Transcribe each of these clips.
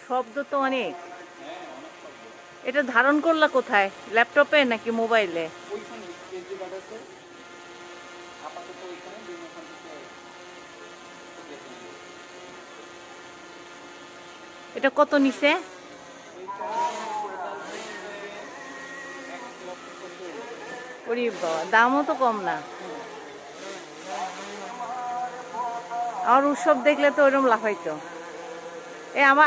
শব্দ তো অনেক। এটা ধারণ করলা কোথায়? ল্যাপটপে নাকি মোবাইলে? এটা কত নিছে? ওরে বাবা, দামও তো কম না। আমার উৎসব দেখলে তো ওইরকম লাফাইতো।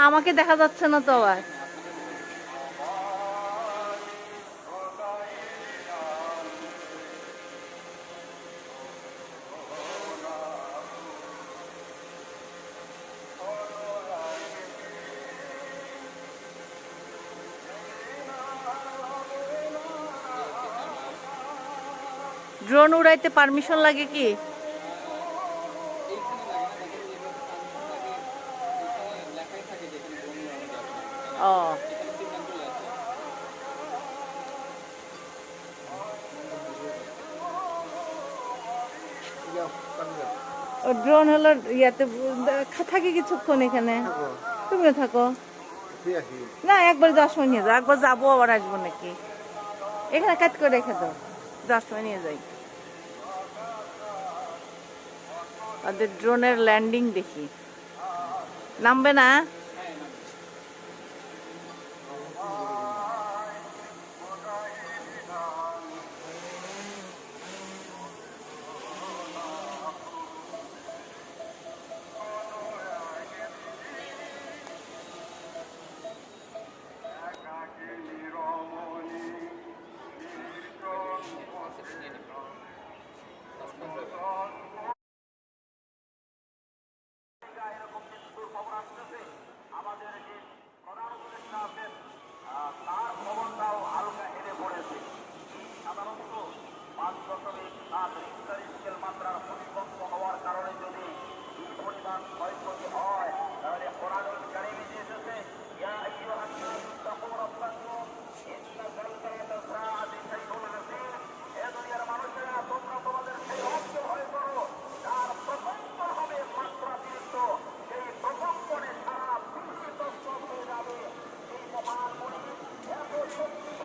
আমাকে দেখা যাচ্ছে না তো আবার। ড্রোন উড়াইতে পারমিশন লাগে কি? ও, ড্রোন হলো ইয়াতে থাকে কিছুক্ষণ এখানে। তুমিও থাকো না, একবার 10 মিনিট নিয়ে যাও, একবার যাবো আবার আসবো নাকি? এখানে কাজ করে রেখে দাও, 10 মিনিট নিয়ে যাই। ওদের ড্রোনের ল্যান্ডিং দেখি। নামবে না? তার খবরটাও হালকা হেরে পড়েছে। সাধারণত 5.7